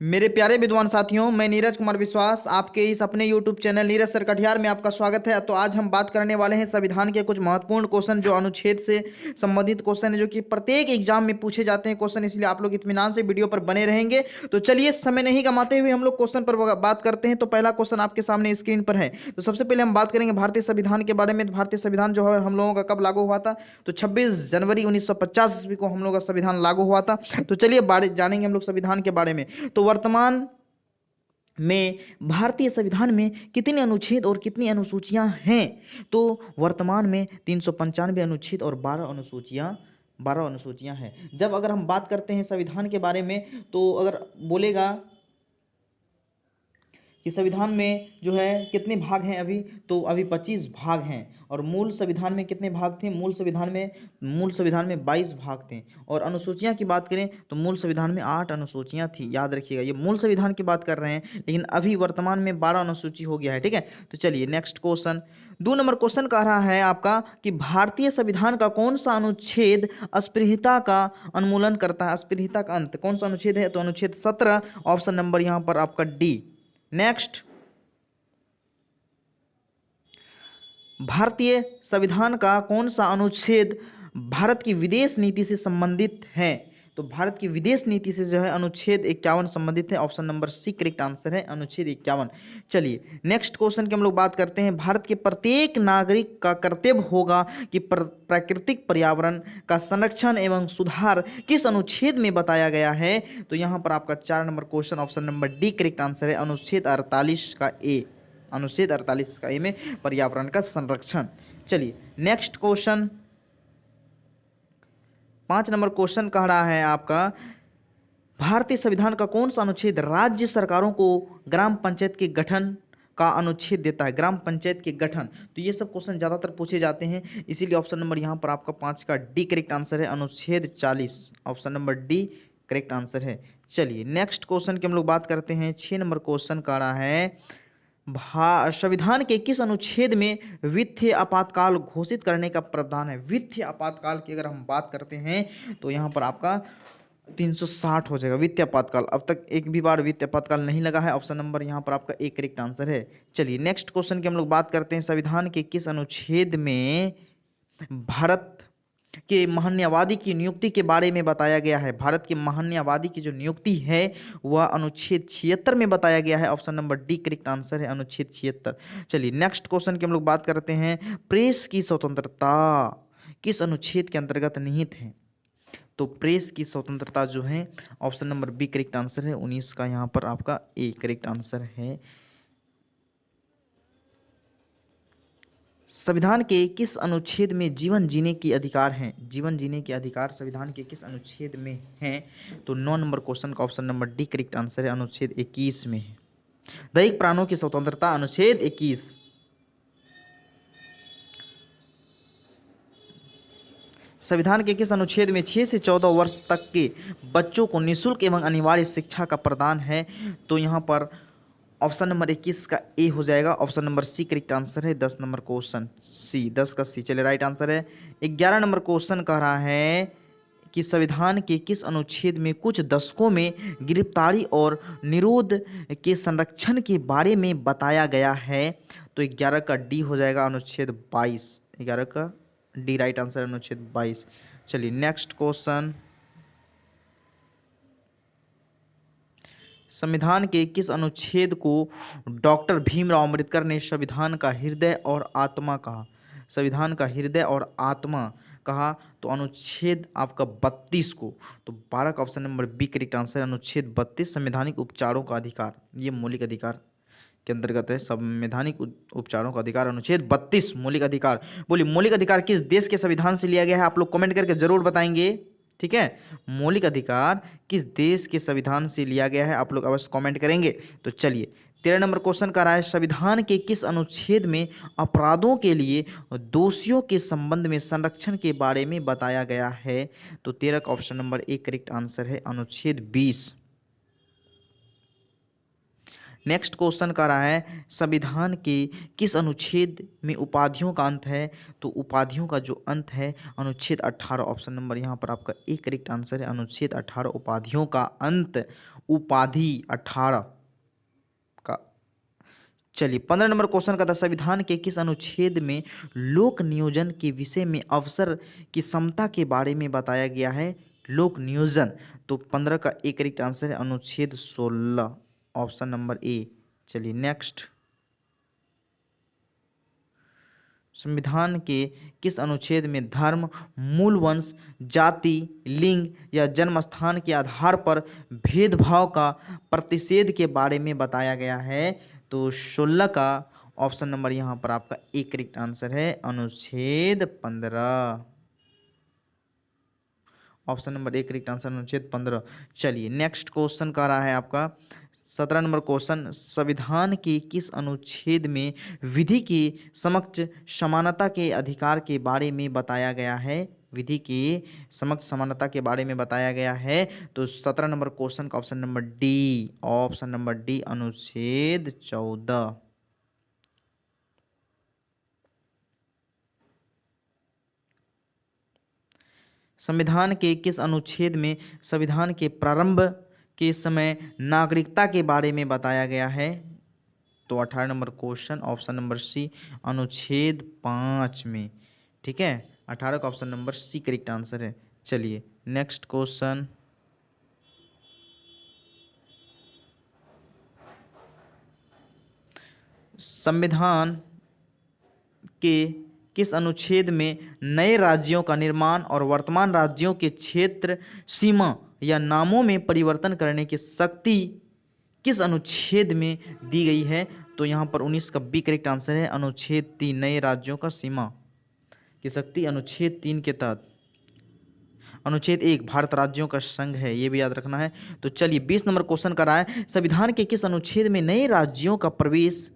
मेरे प्यारे विद्वान साथियों, मैं नीरज कुमार विश्वास आपके इस अपने YouTube channel Neeraj sir Katiyar में आपका स्वागत है। तो आज हम बात करने वाले हैं संविधान के कुछ महत्वपूर्ण क्वेश्चन जो अनुच्छेद से संबंधित क्वेश्चन है, जो कि प्रत्येक एग्जाम में पूछे जाते हैं क्वेश्चन। इसलिए आप लोग इत्मीनान से वीडियो पर बने रहेंगे। तो चलिए समय नहीं गंवाते हुए हम लोग क्वेश्चन पर बात करते हैं। तो पहला क्वेश्चन आपके सामने स्क्रीन पर है। तो सबसे पहले हम बात करेंगे भारतीय संविधान के बारे में। भारतीय संविधान जो है हम लोगों का कब लागू हुआ था? तो 26 जनवरी 1950 ईस्वी को हम लोग का संविधान लागू हुआ था। तो चलिए जानेंगे हम लोग संविधान के बारे में। तो वर्तमान में भारतीय संविधान में कितने अनुच्छेद और कितनी अनुसूचियां हैं? तो वर्तमान में 395 अनुच्छेद और 12 अनुसूचियां हैं। जब अगर हम बात करते हैं संविधान के बारे में, तो अगर बोलेगा कि संविधान में जो है कितने भाग हैं अभी, तो अभी 25 भाग हैं। और मूल संविधान में कितने भाग थे? मूल संविधान में 22 भाग थे। और अनुसूचियां की बात करें तो मूल संविधान में 8 अनुसूचियां थी। याद रखिएगा, ये मूल संविधान की बात कर रहे हैं, लेकिन अभी वर्तमान में 12 अनुसूची हो गया है। ठीक है, तो चलिए नेक्स्ट क्वेश्चन। 2 नंबर क्वेश्चन कह रहा है आपका कि भारतीय संविधान का कौन सा अनुच्छेद अस्पृश्यता का उन्मूलन करता है? अस्पृश्यता का अंत कौन सा अनुच्छेद है? तो अनुच्छेद 17, ऑप्शन नंबर यहां पर आपका डी। नेक्स्ट, भारतीय संविधान का कौन सा अनुच्छेद भारत की विदेश नीति से संबंधित है? तो भारत की विदेश नीति से जो है अनुच्छेद 51 संबंधित है। Option number C correct answer है, अनुच्छेद 51। चलिए नेक्स्ट क्वेश्चन की हम लोग बात करते हैं। भारत के प्रत्येक नागरिक का कर्तव्य होगा कि प्राकृतिक पर्यावरण का संरक्षण एवं सुधार किस अनुच्छेद में बताया गया है? तो यहाँ पर आपका 4 number question, option number D correct answer है, अनुच्छेद 48 का ए। अनुच्छेद 48 का ए में पर्यावरण का संरक्षण। चलिए नेक्स्ट क्वेश्चन, 5 नंबर क्वेश्चन कह रहा है आपका भारतीय संविधान का कौन सा अनुच्छेद राज्य सरकारों को ग्राम पंचायत के गठन का अनुच्छेद देता है? ग्राम पंचायत के गठन, तो ये सब क्वेश्चन ज्यादातर पूछे जाते हैं, इसीलिए ऑप्शन नंबर यहाँ पर आपका 5 का डी करेक्ट आंसर है, अनुच्छेद 40। Option number D correct answer है। चलिए नेक्स्ट क्वेश्चन की हम लोग बात करते हैं। 6 नंबर क्वेश्चन कह रहा है संविधान के किस अनुच्छेद में वित्तीय आपातकाल घोषित करने का प्रावधान है? वित्तीय आपातकाल की अगर हम बात करते हैं तो यहाँ पर आपका 360 हो जाएगा वित्तीय आपातकाल। अब तक एक भी बार वित्तीय आपातकाल नहीं लगा है। ऑप्शन नंबर यहाँ पर आपका एक करेक्ट आंसर है। चलिए नेक्स्ट क्वेश्चन की हम लोग बात करते हैं। संविधान के किस अनुच्छेद में भारत के महान्यायवादी की नियुक्ति के बारे में बताया गया है? भारत के महान्यायवादी की जो नियुक्ति है वह अनुच्छेद 76 में बताया गया है। Option number D correct answer है, अनुच्छेद 76। चलिए नेक्स्ट क्वेश्चन की हम लोग बात करते हैं। प्रेस की स्वतंत्रता किस अनुच्छेद के अंतर्गत निहित है? तो प्रेस की स्वतंत्रता जो है, option number B correct answer है, 19 का यहाँ पर आपका ए करेक्ट आंसर है। संविधान के किस अनुच्छेद में जीवन जीने के अधिकार हैं? जीवन जीने के अधिकार संविधान के किस अनुच्छेद में हैं? तो 9 नंबर क्वेश्चन का option number D correct answer है, अनुच्छेद 21 में है। दैहिक प्राणों की स्वतंत्रता, अनुच्छेद 21। संविधान के किस अनुच्छेद में 6 से 14 वर्ष तक के बच्चों को निःशुल्क एवं अनिवार्य शिक्षा का प्रदान है? तो यहाँ पर ऑप्शन नंबर 21 का ए हो जाएगा, option number C correct answer है। 10 नंबर क्वेश्चन सी, 10 का सी, चलिए राइट आंसर है। 11 नंबर क्वेश्चन कह रहा है कि संविधान के किस अनुच्छेद में कुछ दशकों में गिरफ्तारी और निरोध के संरक्षण के बारे में बताया गया है? तो 11 का डी हो जाएगा, अनुच्छेद 22। 11 का डी राइट आंसर, अनुच्छेद 22। चलिए नेक्स्ट क्वेश्चन, संविधान के किस अनुच्छेद को डॉक्टर भीमराव अंबेडकर ने संविधान का हृदय और आत्मा कहा? संविधान का हृदय और आत्मा कहा, तो अनुच्छेद आपका 32 को। तो 12 का option number B correct answer, अनुच्छेद 32। संवैधानिक उपचारों का अधिकार, ये मौलिक अधिकार के अंतर्गत है। संवैधानिक उपचारों का अधिकार, अनुच्छेद 32 मौलिक अधिकार। बोलिए मौलिक अधिकार किस देश के संविधान से लिया गया है? आप लोग कमेंट करके जरूर बताएंगे। ठीक है, मौलिक अधिकार किस देश के संविधान से लिया गया है? आप लोग अवश्य कमेंट करेंगे। तो चलिए 13 नंबर क्वेश्चन का रहा है संविधान के किस अनुच्छेद में अपराधों के लिए दोषियों के संबंध में संरक्षण के बारे में बताया गया है? तो 13 का option number A correct answer है, अनुच्छेद 20। नेक्स्ट क्वेश्चन कर रहा है संविधान के किस अनुच्छेद में उपाधियों का अंत है? तो उपाधियों का जो अंत है अनुच्छेद 18, ऑप्शन नंबर यहाँ पर आपका एक करेक्ट आंसर है, अनुच्छेद 18 उपाधियों का अंत, उपाधि 18 का। चलिए 15 नंबर क्वेश्चन का था संविधान के किस अनुच्छेद में लोक नियोजन के विषय में अवसर की समता के बारे में बताया गया है? लोक नियोजन, तो 15 का एक करेक्ट आंसर है अनुच्छेद 16, ऑप्शन नंबर ए। चलिए नेक्स्ट, संविधान के किस अनुच्छेद में धर्म, मूल वंश, जाति, लिंग या जन्म स्थान के आधार पर भेदभाव का प्रतिषेध के बारे में बताया गया है? तो 16 का ऑप्शन नंबर यहाँ पर आपका एक करेक्ट आंसर है अनुच्छेद 15, ऑप्शन नंबर एक करेक्ट आंसर अनुच्छेद 15। चलिए नेक्स्ट क्वेश्चन का रहा है आपका 17 नंबर क्वेश्चन, संविधान के किस अनुच्छेद में विधि के समक्ष समानता के अधिकार के बारे में बताया गया है? विधि के समक्ष समानता के बारे में बताया गया है। तो 17 नंबर क्वेश्चन का option number D, option number D अनुच्छेद 14। संविधान के किस अनुच्छेद में संविधान के प्रारंभ के समय नागरिकता के बारे में बताया गया है? तो 18 number question, option number C अनुच्छेद 5 में। ठीक है, 18 का option number C correct answer है। चलिए नेक्स्ट क्वेश्चन, संविधान के किस अनुच्छेद में नए राज्यों का निर्माण और वर्तमान राज्यों के क्षेत्र, सीमा या नामों में परिवर्तन करने की शक्ति किस अनुच्छेद में दी गई है? तो यहाँ पर 19 का बी करेक्ट आंसर है अनुच्छेद 3, नए राज्यों का सीमा की शक्ति अनुच्छेद 3 के तहत। अनुच्छेद 1 भारत राज्यों का संघ है, ये भी याद रखना है। तो चलिए 20 नंबर क्वेश्चन कर रहा है संविधान के किस अनुच्छेद में नए राज्यों का प्रवेश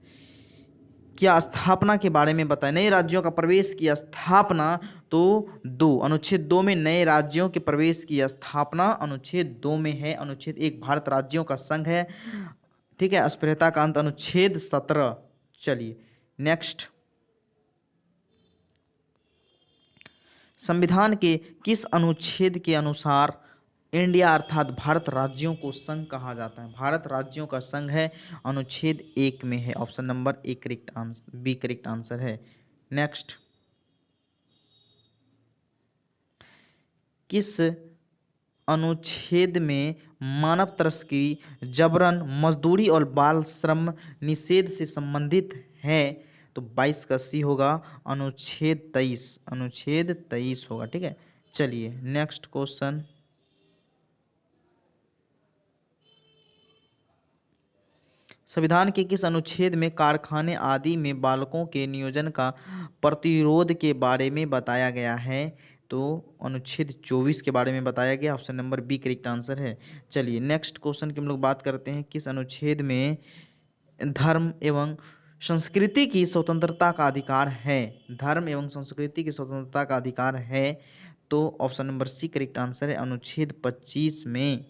क्या स्थापना के बारे में बताएं? नए राज्यों का प्रवेश की स्थापना, तो 2 अनुच्छेद 2 में नए राज्यों के प्रवेश की स्थापना अनुच्छेद 2 में है। अनुच्छेद 1 भारत राज्यों का संघ है। ठीक है, अस्पृश्यता का अंत अनुच्छेद 17। चलिए नेक्स्ट, संविधान के किस अनुच्छेद के अनुसार इंडिया अर्थात भारत राज्यों को संघ कहा जाता है? भारत राज्यों का संघ है, अनुच्छेद 1 में है, option number A correct answer, B correct answer है। नेक्स्ट, किस अनुच्छेद में मानव तस्करी, जबरन, मजदूरी और बाल श्रम निषेध से संबंधित है? तो 22 का सी होगा अनुच्छेद 23, अनुच्छेद 23 होगा। ठीक है, चलिए नेक्स्ट क्वेश्चन, संविधान के किस अनुच्छेद में कारखाने आदि में बालकों के नियोजन का प्रतिरोध के बारे में बताया गया है? तो अनुच्छेद 24 के बारे में बताया गया, option number B correct answer है। चलिए नेक्स्ट क्वेश्चन की हम लोग बात करते हैं, किस अनुच्छेद में धर्म एवं संस्कृति की स्वतंत्रता का अधिकार है? धर्म एवं संस्कृति की स्वतंत्रता का अधिकार है, तो option number C correct answer है अनुच्छेद 25 में।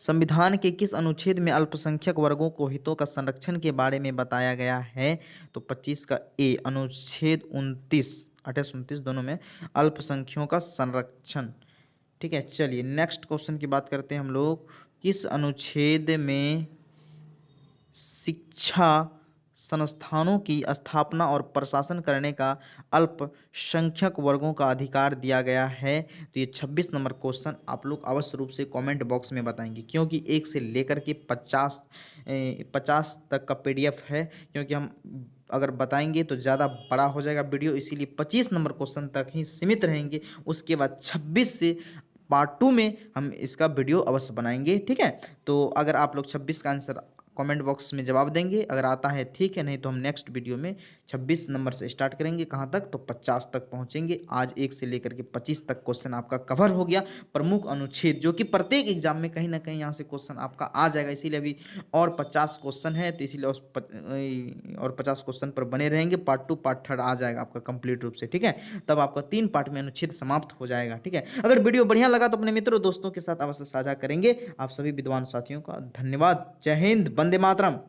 संविधान के किस अनुच्छेद में अल्पसंख्यक वर्गों को हितों का संरक्षण के बारे में बताया गया है? तो 25 का ए, अनुच्छेद 29, 28 29 दोनों में अल्पसंख्यकों का संरक्षण। ठीक है, चलिए नेक्स्ट क्वेश्चन की बात करते हैं हम लोग, किस अनुच्छेद में शिक्षा संस्थानों की स्थापना और प्रशासन करने का अल्पसंख्यक वर्गों का अधिकार दिया गया है? तो ये 26 नंबर क्वेश्चन आप लोग अवश्य रूप से कमेंट बॉक्स में बताएंगे, क्योंकि 1 से लेकर के 50 तक का PDF है, क्योंकि हम अगर बताएंगे तो ज़्यादा बड़ा हो जाएगा वीडियो, इसीलिए 25 नंबर क्वेश्चन तक ही सीमित रहेंगे। उसके बाद 26 से पार्ट 2 में हम इसका वीडियो अवश्य बनाएंगे। ठीक है, तो अगर आप लोग 26 का आंसर कमेंट बॉक्स में जवाब देंगे। अगर आता है ठीक है, नहीं तो हम नेक्स्ट वीडियो में 26 नंबर से स्टार्ट करेंगे। कहाँ तक? तो 50 तक पहुँचेंगे। आज 1 से लेकर के 25 तक क्वेश्चन आपका कवर हो गया। प्रमुख अनुच्छेद, जो कि प्रत्येक एग्जाम में कहीं ना कहीं यहाँ से क्वेश्चन आपका आ जाएगा, इसीलिए अभी और 50 क्वेश्चन है, तो इसीलिए और 50 क्वेश्चन पर बने रहेंगे। पार्ट 2 पार्ट 3 आ जाएगा आपका कंप्लीट रूप से, ठीक है। तब आपका 3 पार्ट में अनुच्छेद समाप्त हो जाएगा, ठीक है। अगर वीडियो बढ़िया लगा तो अपने मित्रों दोस्तों के साथ अवश्य साझा करेंगे। आप सभी विद्वान साथियों का धन्यवाद। जय हिंद, वंदे मातरम।